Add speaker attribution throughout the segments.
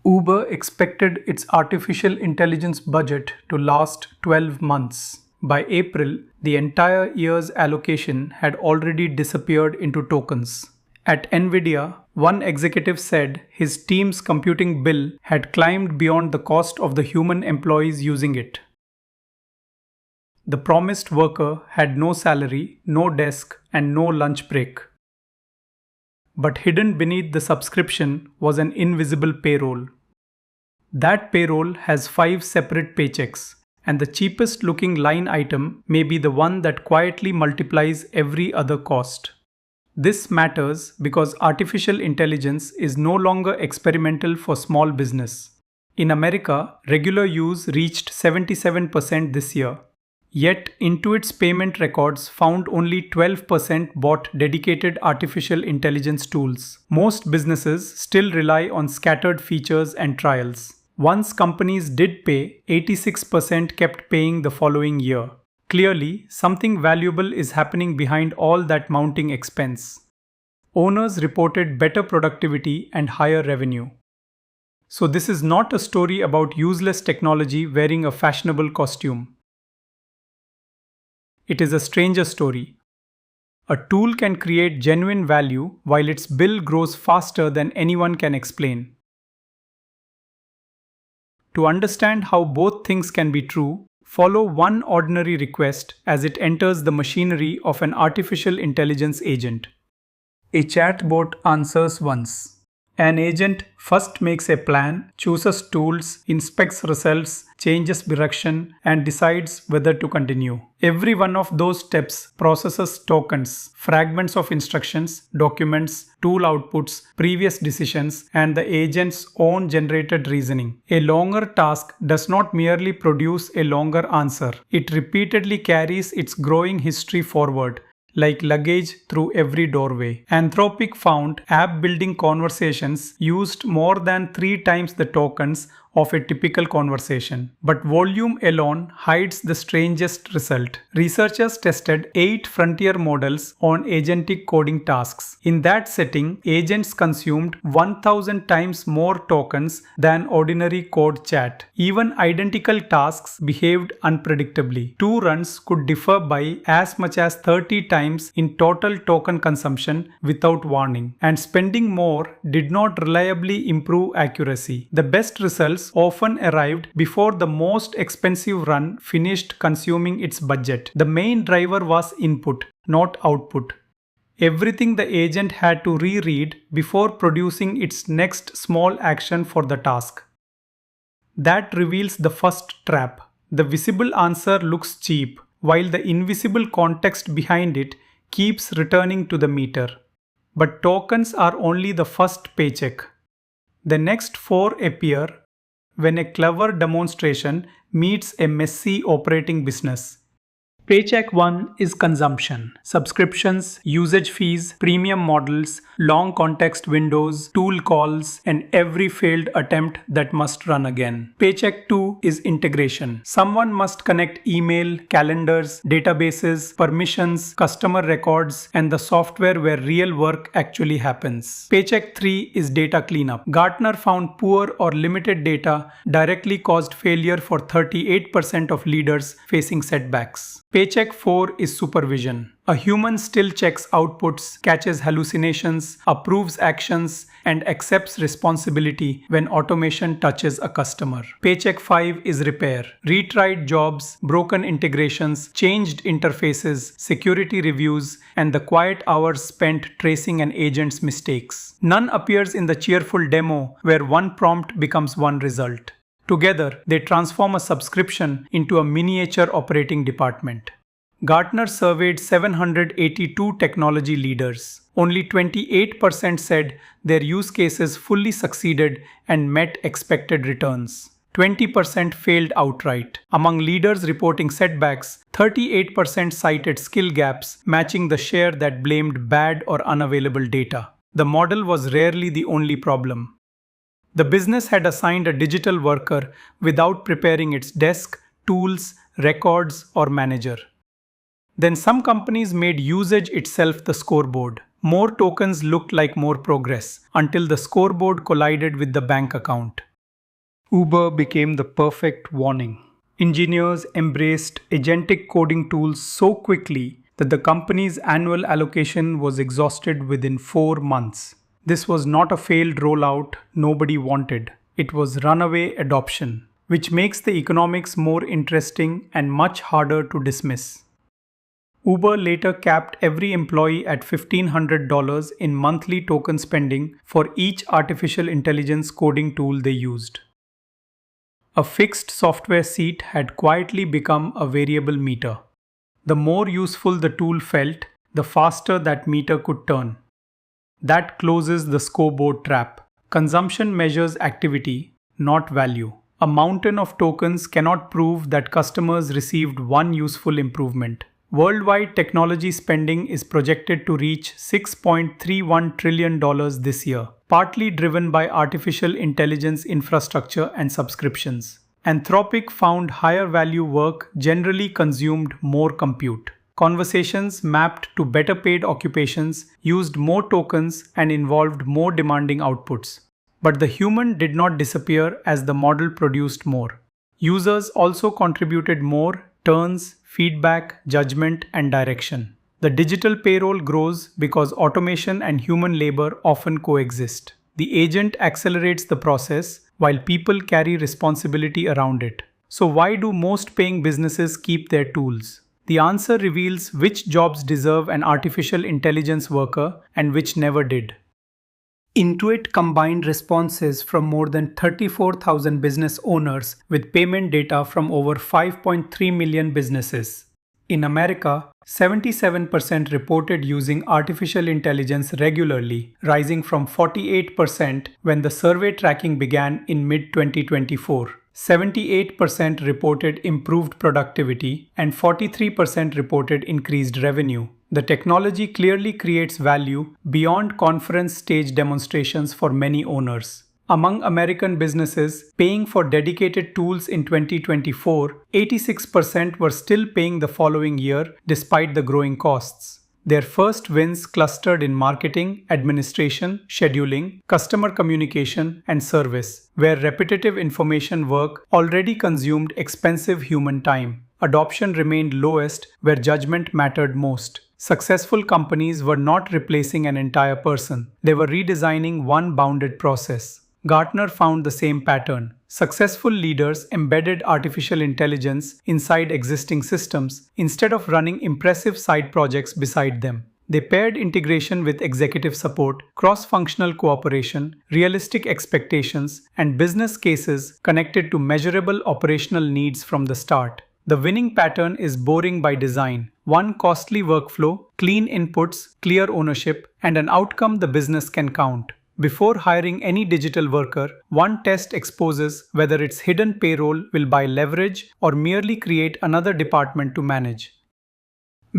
Speaker 1: Uber expected its artificial intelligence budget to last 12 months. By April, the entire year's allocation had already disappeared into tokens. At Nvidia, one executive said his team's computing bill had climbed beyond the cost of the human employees using it. The promised worker had no salary, no desk, and no lunch break. But hidden beneath the subscription was an invisible payroll. That payroll has 5 separate paychecks, and the cheapest looking line item may be the one that quietly multiplies every other cost. This matters because artificial intelligence is no longer experimental for small business. In America, regular use reached 77% this year. Yet, Intuit's payment records found only 12% bought dedicated artificial intelligence tools. Most businesses still rely on scattered features and trials. Once companies did pay, 86% kept paying the following year. Clearly, something valuable is happening behind all that mounting expense. Owners reported better productivity and higher revenue. So this is not a story about useless technology wearing a fashionable costume. It is a stranger story. A tool can create genuine value while its bill grows faster than anyone can explain. To understand how both things can be true, follow one ordinary request as it enters the machinery of an artificial intelligence agent. A chatbot answers once. An agent first makes a plan, chooses tools, inspects results, changes direction, and decides whether to continue. Every one of those steps processes tokens, fragments of instructions, documents, tool outputs, previous decisions, and the agent's own generated reasoning. A longer task does not merely produce a longer answer. It repeatedly carries its growing history forward, like luggage through every doorway. Anthropic found app building conversations used more than 3 times the tokens of a typical conversation. But volume alone hides the strangest result. Researchers tested 8 frontier models on agentic coding tasks. In that setting, agents consumed 1,000 times more tokens than ordinary code chat. Even identical tasks behaved unpredictably. 2 runs could differ by as much as 30 times in total token consumption without warning. And spending more did not reliably improve accuracy. The best results often arrived before the most expensive run finished consuming its budget. The main driver was input, not output. Everything the agent had to reread before producing its next small action for the task. That reveals the first trap. The visible answer looks cheap, while the invisible context behind it keeps returning to the meter. But tokens are only the first paycheck. The next 4 appear when a clever demonstration meets a messy operating business. Paycheck 1 is consumption. Subscriptions, usage fees, premium models, long context windows, tool calls, and every failed attempt that must run again. Paycheck 2 is integration. Someone must connect email, calendars, databases, permissions, customer records, and the software where real work actually happens. Paycheck 3 is data cleanup. Gartner found poor or limited data directly caused failure for 38% of leaders facing setbacks. Paycheck 4 is supervision. A human still checks outputs, catches hallucinations, approves actions, and accepts responsibility when automation touches a customer. Paycheck 5 is repair. Retried jobs, broken integrations, changed interfaces, security reviews, and the quiet hours spent tracing an agent's mistakes. None appears in the cheerful demo where one prompt becomes one result. Together, they transform a subscription into a miniature operating department. Gartner surveyed 782 technology leaders. Only 28% said their use cases fully succeeded and met expected returns. 20% failed outright. Among leaders reporting setbacks, 38% cited skill gaps, matching the share that blamed bad or unavailable data. The model was rarely the only problem. The business had assigned a digital worker without preparing its desk, tools, records, or manager. Then some companies made usage itself the scoreboard. More tokens looked like more progress, until the scoreboard collided with the bank account. Uber became the perfect warning. Engineers embraced agentic coding tools so quickly that the company's annual allocation was exhausted within 4 months. This was not a failed rollout nobody wanted. It was runaway adoption, which makes the economics more interesting and much harder to dismiss. Uber later capped every employee at $1,500 in monthly token spending for each artificial intelligence coding tool they used. A fixed software seat had quietly become a variable meter. The more useful the tool felt, the faster that meter could turn. That closes the scoreboard trap. Consumption measures activity, not value. A mountain of tokens cannot prove that customers received one useful improvement. Worldwide technology spending is projected to reach $6.31 trillion this year, partly driven by artificial intelligence infrastructure and subscriptions. Anthropic found higher value work generally consumed more compute. Conversations mapped to better paid occupations used more tokens and involved more demanding outputs. But the human did not disappear as the model produced more. Users also contributed more turns, feedback, judgment, and direction. The digital payroll grows because automation and human labor often coexist. The agent accelerates the process while people carry responsibility around it. So why do most paying businesses keep their tools? The answer reveals which jobs deserve an artificial intelligence worker and which never did. Intuit combined responses from more than 34,000 business owners with payment data from over 5.3 million businesses. In America, 77% reported using artificial intelligence regularly, rising from 48% when the survey tracking began in mid-2024. 78% reported improved productivity and 43% reported increased revenue. The technology clearly creates value beyond conference stage demonstrations for many owners. Among American businesses paying for dedicated tools in 2024, 86% were still paying the following year despite the growing costs. Their first wins clustered in marketing, administration, scheduling, customer communication, and service, where repetitive information work already consumed expensive human time. Adoption remained lowest where judgment mattered most. Successful companies were not replacing an entire person. They were redesigning one bounded process. Gartner found the same pattern. Successful leaders embedded artificial intelligence inside existing systems instead of running impressive side projects beside them. They paired integration with executive support, cross-functional cooperation, realistic expectations, and business cases connected to measurable operational needs from the start. The winning pattern is boring by design. One costly workflow, clean inputs, clear ownership, and an outcome the business can count. Before hiring any digital worker, one test exposes whether its hidden payroll will buy leverage or merely create another department to manage.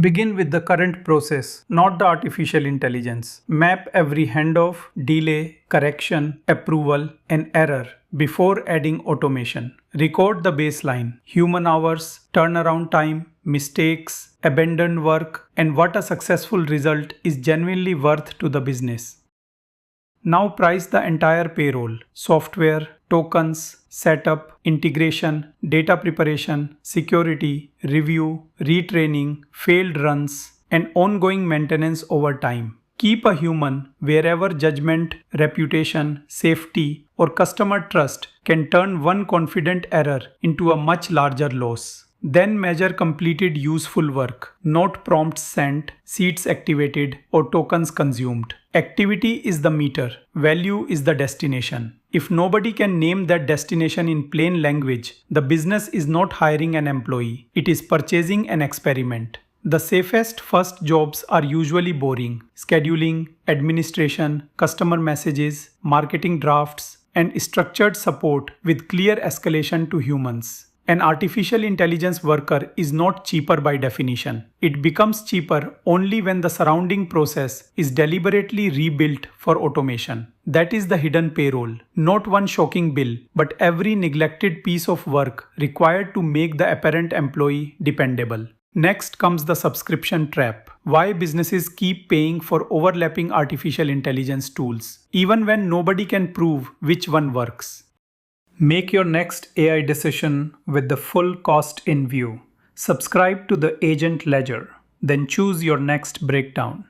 Speaker 1: Begin with the current process, not the artificial intelligence. Map every handoff, delay, correction, approval, and error before adding automation. Record the baseline, human hours, turnaround time, mistakes, abandoned work, and what a successful result is genuinely worth to the business. Now price the entire payroll: software, tokens, setup, integration, data preparation, security, review, retraining, failed runs, and ongoing maintenance over time. Keep a human wherever judgment, reputation, safety, or customer trust can turn one confident error into a much larger loss. Then measure completed useful work, not prompts sent, seats activated, or tokens consumed. Activity is the meter, value is the destination. If nobody can name that destination in plain language, the business is not hiring an employee, it is purchasing an experiment. The safest first jobs are usually boring: scheduling, administration, customer messages, marketing drafts, and structured support with clear escalation to humans. An artificial intelligence worker is not cheaper by definition. It becomes cheaper only when the surrounding process is deliberately rebuilt for automation. That is the hidden payroll. Not one shocking bill, but every neglected piece of work required to make the apparent employee dependable. Next comes the subscription trap. Why businesses keep paying for overlapping artificial intelligence tools, even when nobody can prove which one works. Make your next AI decision with the full cost in view. Subscribe to the Agent Ledger, then choose your next breakdown.